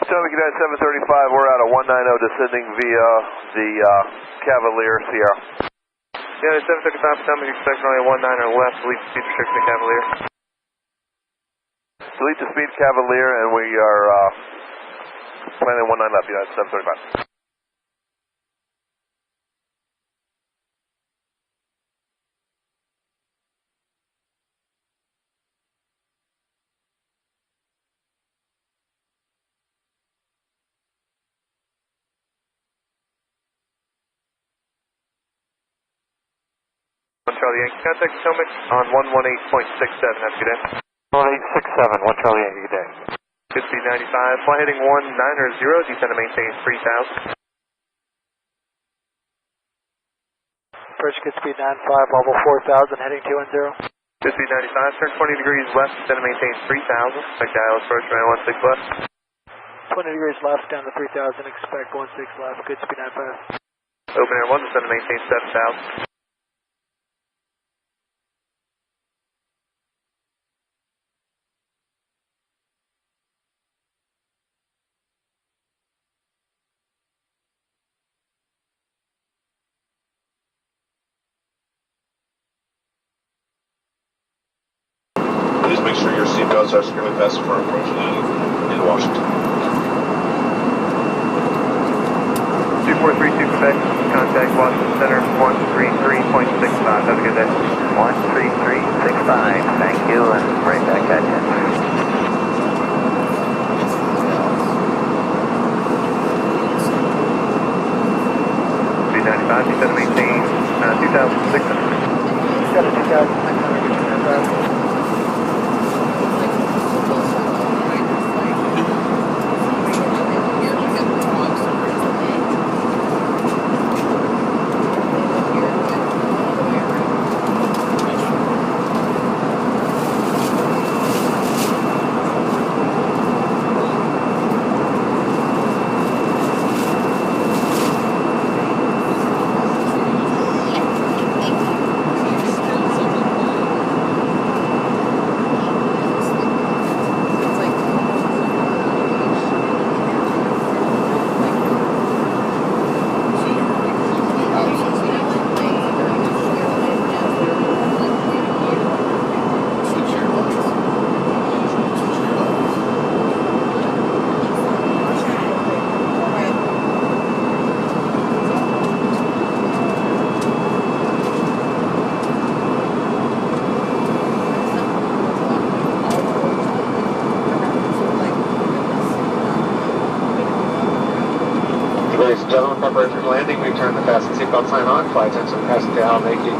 Potomac United 735, we're out of 190 descending via the Cavalier Sierra. United 735, Potomac expect runway 19 left, delete speed restriction Cavalier. Delete the speed Cavalier, and we are planning 19 left, United 735. Charlie Yankee, contact Potomac on 118.67, have a good day. 1867, 1 Charlie Yankee, good day. Good speed 95, fly heading 190, descend to maintain 3000. Approach good speed 95, level 4000, heading 210. Good speed 95, turn 20 degrees left, descend to maintain 3000. Expect dial approach runway 16 left. 20 degrees left, down to 3000, expect 16 left, good speed 95. Open air 1, descend to maintain 7000. Please make sure your seatbelts are securely fastened for approach landing in Washington. 2432 Quebec, contact Washington Center 133.65. Have a good day. 13365, thank you, and right back at you. Speed 95, descend to maintain 2600. Set to 2600, Ladies and gentlemen, preparation for landing. We turn the fasten seatbelt sign on. Flight attendants and passenger now making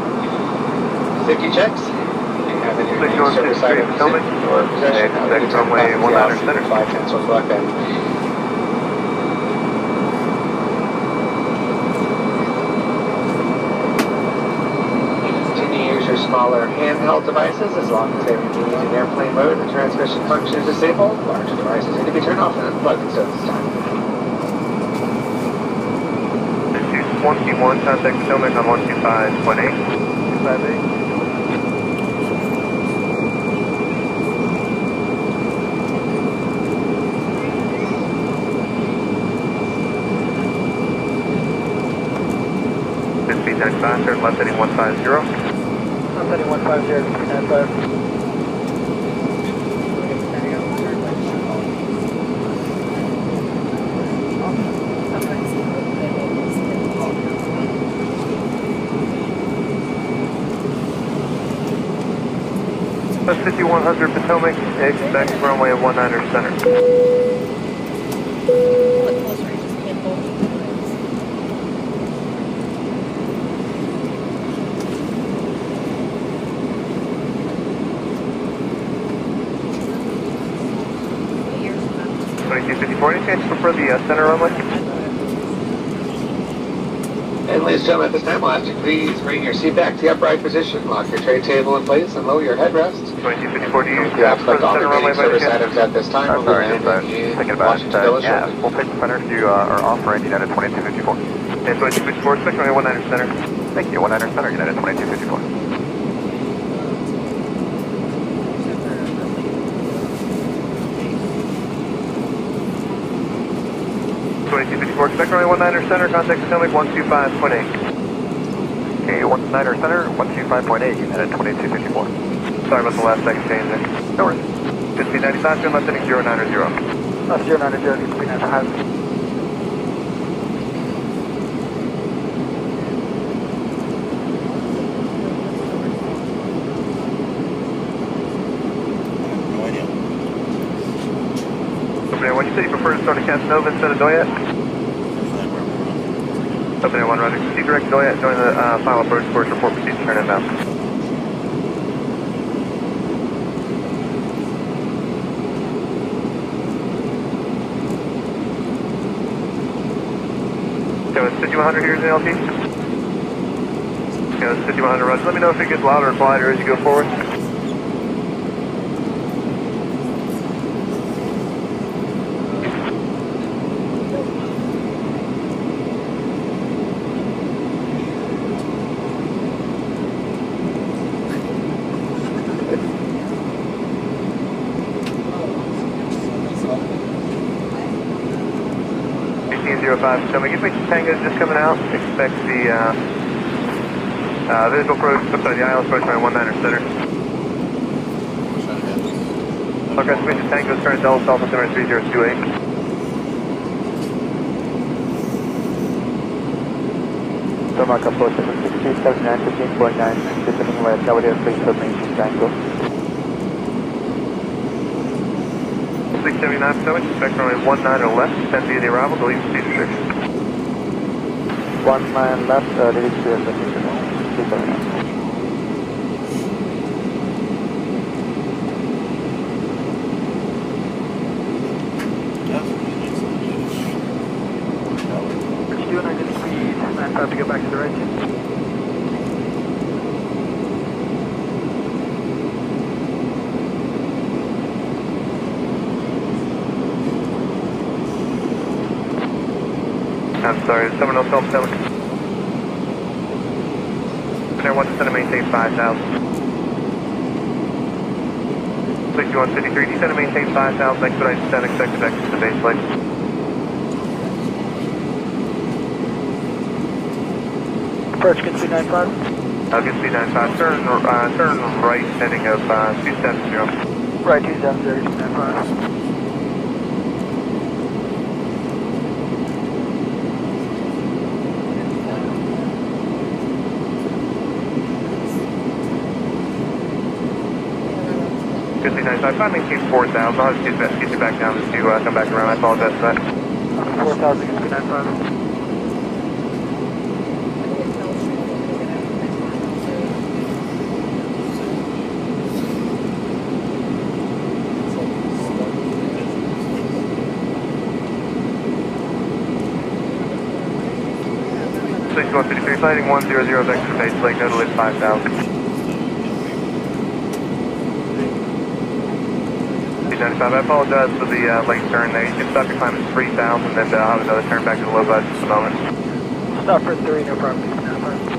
safety checks. If you have any remaining service items in your possession, Expect runway 19 center. Flight attendants will collect them. Continue to use your smaller handheld devices as long as they remain in airplane mode. The transmission function is disabled. Larger devices need to be turned off and unplugged until this time. 1T1, contact Potomac on 125.8. 258. Good speed 95, turn left heading 150. Left heading 150, speed 95. That's 5100 Potomac, expect runway 19 center. Any chance you prefer the center runway? And ladies and gentlemen, at this time, we'll ask you please bring your seat back to the upright position, lock your tray table in place, and lower your headrest. 2254, do you You have prefer the all center runway remaining by service chance? items at this time. We'll be landing in Washington Village. Yeah, full pitch center, you are off right, United 2254. And 2254, expect runway 19 center. Thank you, 19 center, United 2254. 2254, expect runway 19er center, contact Potomac 125.8. Okay, 19er center, 125.8, United 2254. Sorry about the last second change there. No worries. Good speed 95, turn left heading 090. Left 090, good speed 95. When you said you prefer to start at Casanova instead of Doyat? Open air 1 running. Proceed direct to Doyat, join the final approach course, report proceed to turn inbound. Okay, it's 5100 here is the LT. Okay, it's 5100 runs. Let me know if it gets louder or quieter as you go forward. So we get me Tango's just coming out. Expect the visual approach, I'm sorry, the IL approach by 19er center. Okay, so we get Tango's turn Delta Alpha Center 3028. Tomac approach 760, 79, 15.9, descending via Cavalier, please submit Tango. 679 Potomac, expect runway 19 left, 10 via the arrival, delete speed restriction. 19 left, delete speed restriction, 679. What you doing? I get speed 95 to get back to the right. I'm sorry, is someone else help Potomac? Air 1 descend to maintain 5,000. 6153, descend to maintain 5,000, expedite descent, expected exit to the base plate. Approach, get speed 95. I'll get speed 95, turn right heading of 270. Right 270, speed 95. Good speed 95, if I maintain 4,000, I'll just get you back down as you come back around. I apologize for that. 4,000, get speed 95. Flighting 100 back to the base lake, no to lift 5,000. 95, I apologize for the late turn there. You can stop your climb at 3,000, then I'll have another turn back to the low glide just a moment. Stop for 3, no problem, speed 95.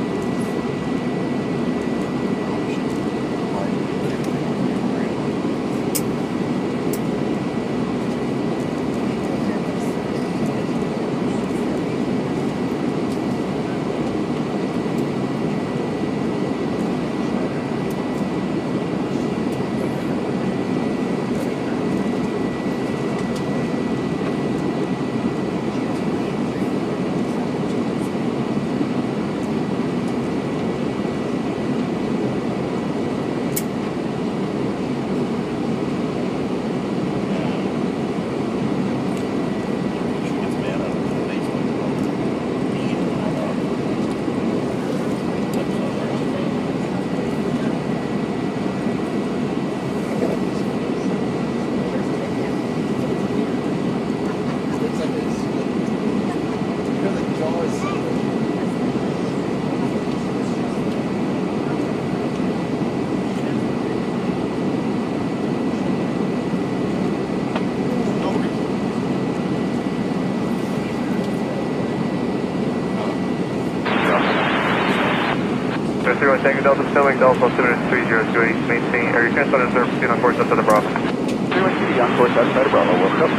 Tango Delta Potomac, Delta altimeter 3028, maintain, or your transponder reserve, proceed on course outside of Bravo. 31 on course outside of Bravo, welcome.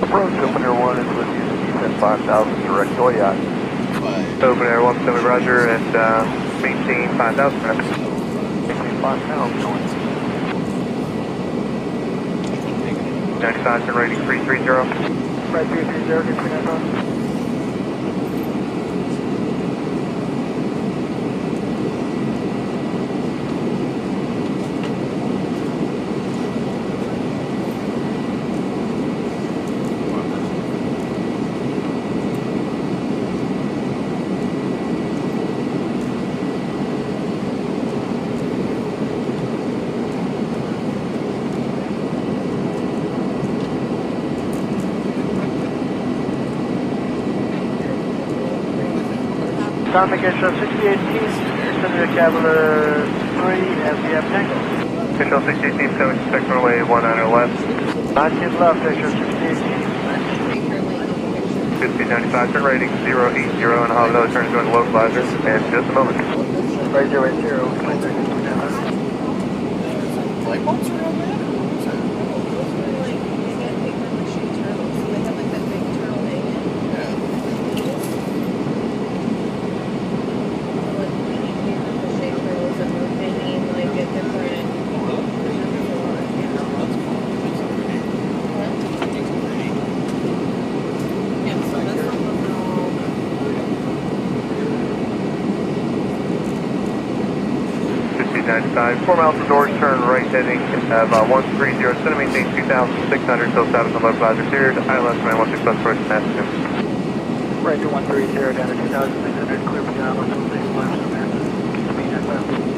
Approach open air 1 is with you, descend 5,000 direct to yacht. Open air 1, semi roger, and maintain 5,000. Maintain 5,000 going. 95, turn rating 330. Right 330, good to me, Tom Control 6018, Senator Cavalier 3, FDF Tango. Control 618, 7, expect runway 19 left. 19 left, Control 6018. Good speed 95, turn rating 080, and I'll have another turn going to localizer in just a moment. Right 080, Light bulbs around that? Good speed 95, 4 miles from doors, turn right heading about 130, center maintain 2,600 until status on localizer cleared. ILS man 16 bus approach Massachusetts. Right to 130 down to 2,600, clear for down, 116 left, speed 95.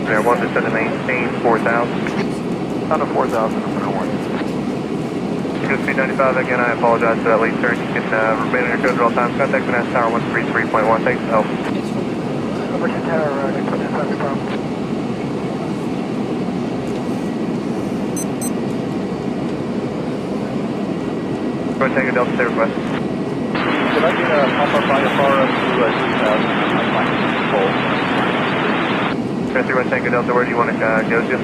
Air 1 descend to maintain 4,000. Down to 4,000 open air 1. Good speed 95, again I apologize for that late turn. You can remain on your code at all times. Contact Vanessa Tower 133.1, thanks for help. Over to tower, next one, that's not the problem. Go ahead, Tango Delta, stay request. Could I get a pump up on your car up to 2,000? I'm fine. Full. 31 Tango Delta, where do you want to go to?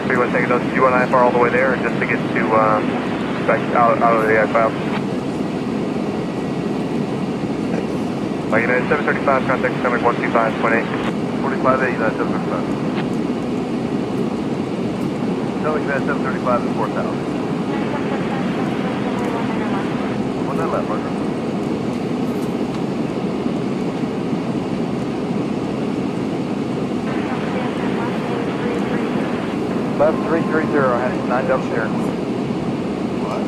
31 Tango Delta, do you want IFR all the way there, or just to get to back out of the cloud? United 735, contact stomach 125.8. 45A, United 735. No, United 735 is 4,000. One that left, Roger. Left 330, heading 9 upstairs. What?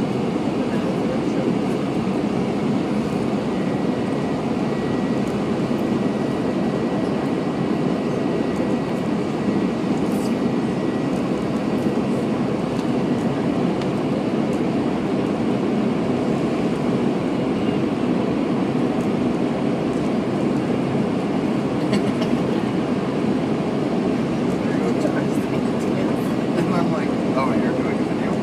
I'm like, oh, you're doing a video.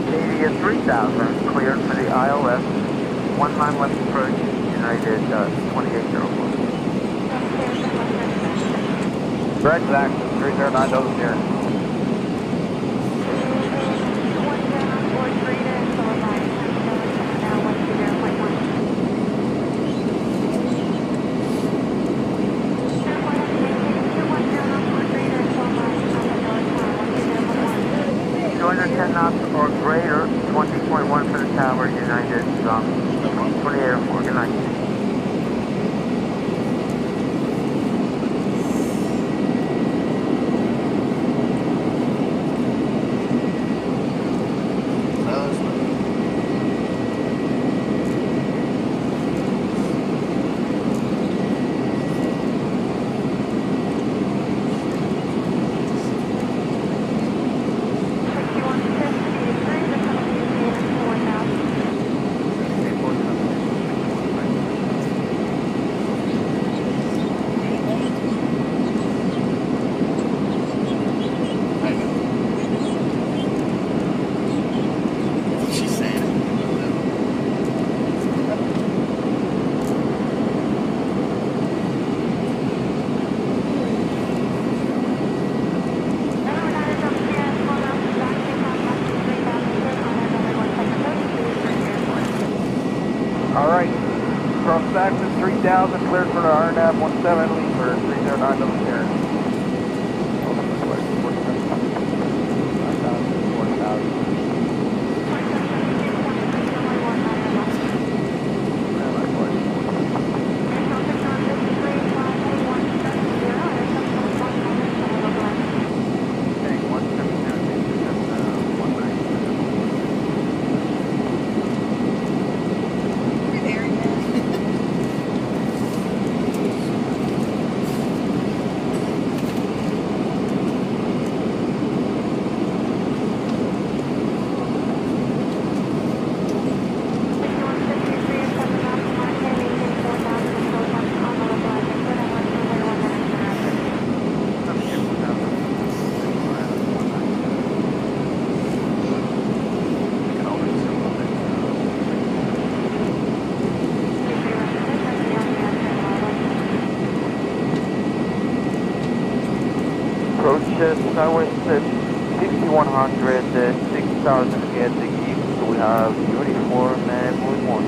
Navy at 3,000, cleared for the ILS, 1 line left approach, United 2804. Correct, Zach. 309 doesn't here. Knots or greater, 20.1 for the tower, United 2804. Good night. 2000, cleared for the RNAV 17 Leaper, 309 Double Sierra. Skyway said 6100, 6000 at the east, so we have uniform and moving one.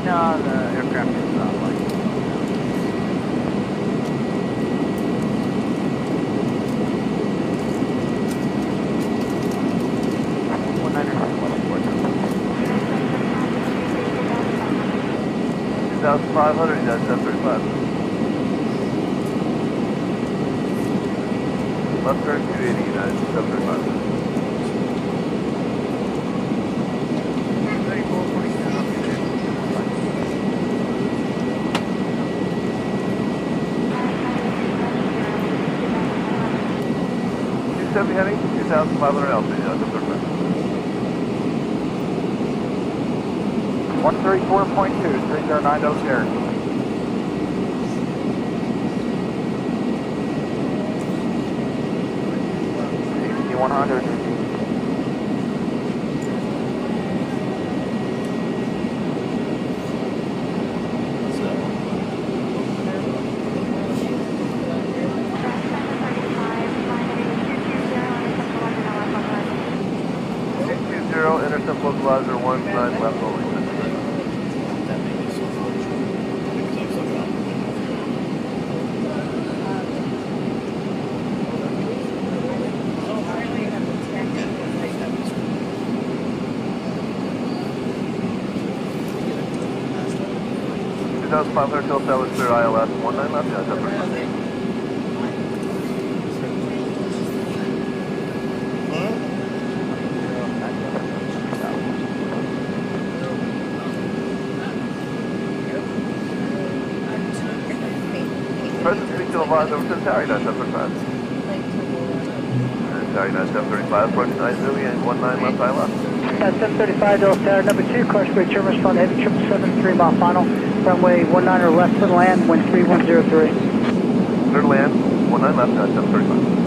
No, the aircraft is not like. $1,500, that's F-35. Left turn 280, United, F-35. 270 heading, 2,500 altitude, that's F-35. 134.2, 309 Double Sierra. 6100. Intercept localizer 19 left only. $500 till establish clear ILS 19 left, yeah, that's right. Present speak to the line over to the tower, United 735. Tower United 735, approach 90 and 19 left ILS. 735 Delta Tower, number 2, Scosche Bridge terminus, front heavy 773 mile final. Runway 19 or left, clear land, wind 3103. Clear land, 19 left, 735.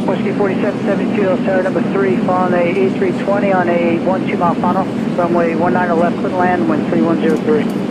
Whiskey 4772, Tower number 3, following a A320 on a 12 mile final, runway 19 left, clear land, wind 3103.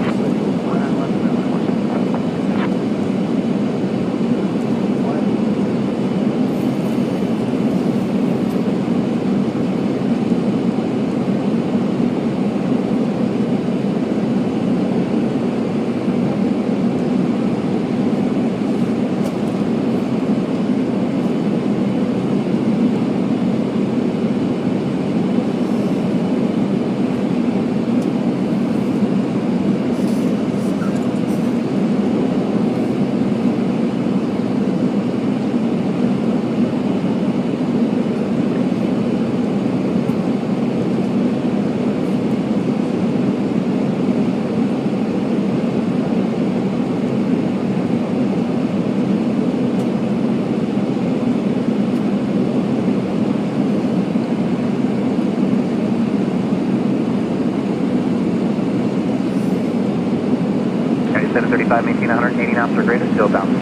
185, maintain 180 knots or greater, still bound.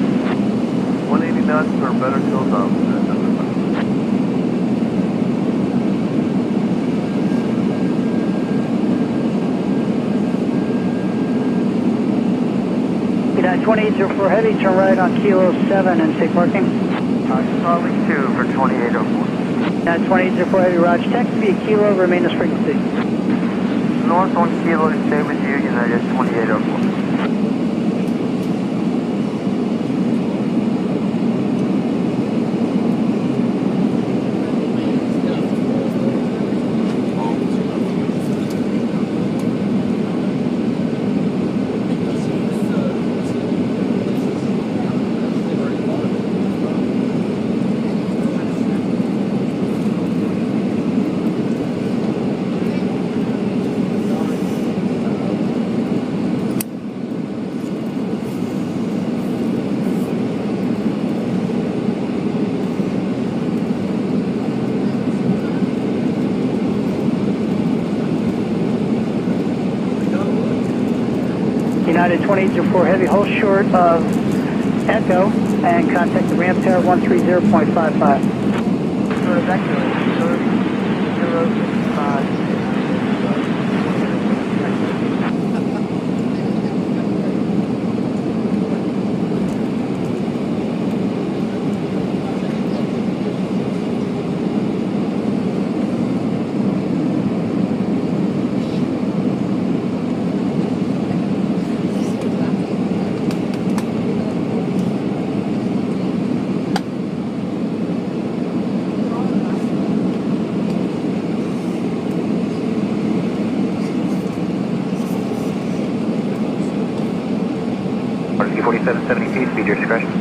180 knots or better, still down. United 2804 Heavy, turn right on Kilo 7 and take parking. Charlie 2 for 2804. United 2804 Heavy, Roger. Taxi via Kilo, remain as frequency. North 1 Kilo to stay with you, United 2804. United 2804 Heavy, hold short of Echo and contact the ramp tower 130.55. Short of Echo, 30.065. RC 4772, speed your discretion.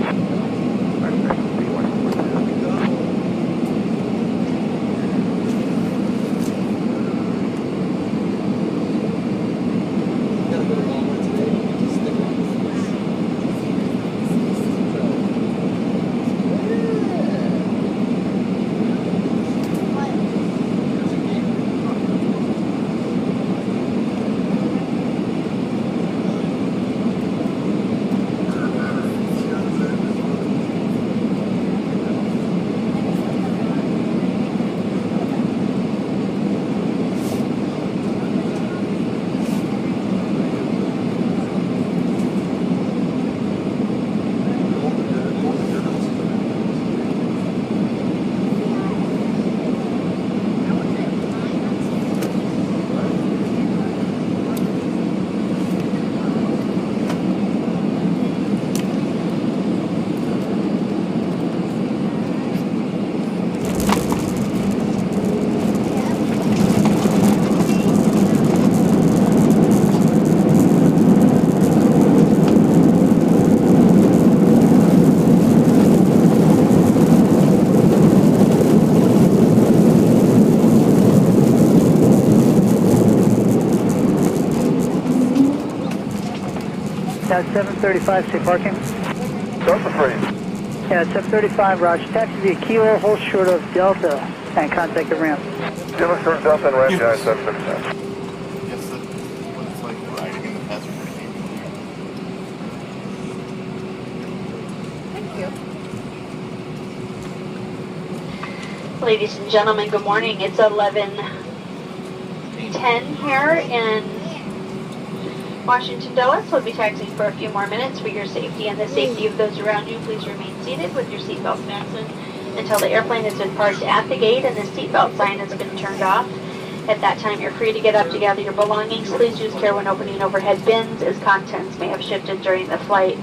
At 735, stay parking. Start the frame. Yeah, at 735, Roger. Taxi via Kilo, hold short of Delta and contact the ramp. Give us short Delta and ramp United 735. Guess that's what it's like riding in the passenger seat. Ladies and gentlemen, good morning. It's 11:10 here in Washington, Dulles. We'll be taxiing for a few more minutes. For your safety and the safety of those around you, please remain seated with your seatbelts fastened until the airplane has been parked at the gate and the seatbelt sign has been turned off. At that time, you're free to get up to gather your belongings. Please use care when opening overhead bins, as contents may have shifted during the flight.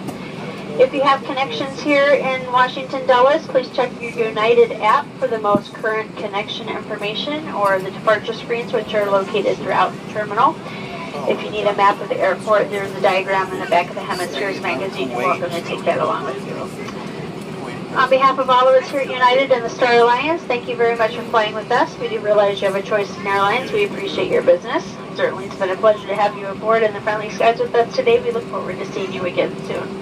If you have connections here in Washington, Dulles, please check your United app for the most current connection information or the departure screens, which are located throughout the terminal. If you need a map of the airport, there's a diagram in the back of the Hemispheres magazine. You're welcome to take that along with you. On behalf of all of us here at United and the Star Alliance, thank you very much for flying with us. We do realize you have a choice in airlines. We appreciate your business. Certainly, it's been a pleasure to have you aboard in the friendly skies with us today. We look forward to seeing you again soon.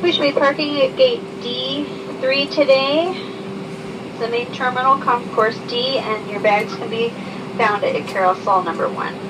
We should be parking at gate D3 today. The main terminal, concourse D, and your bags can be found at carousel number 1.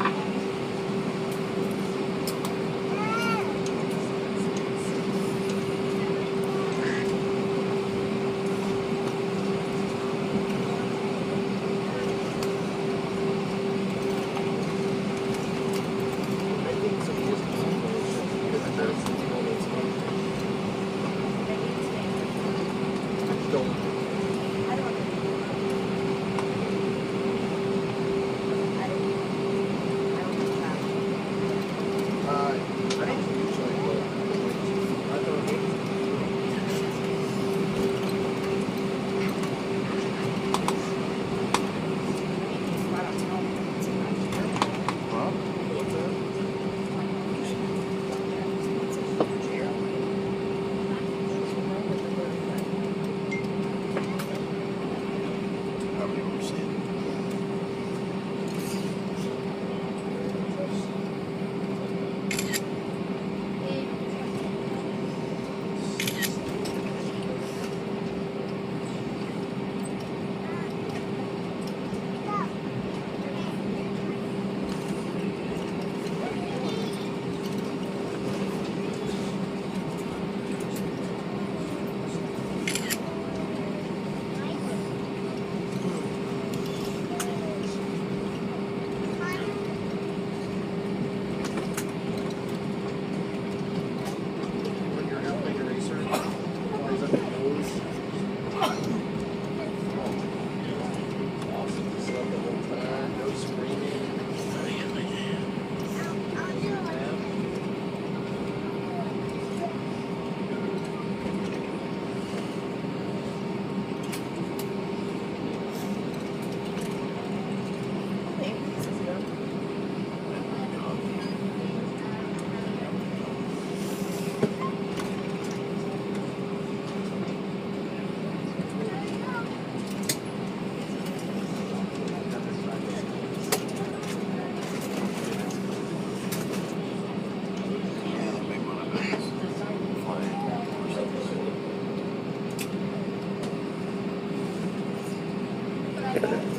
Good.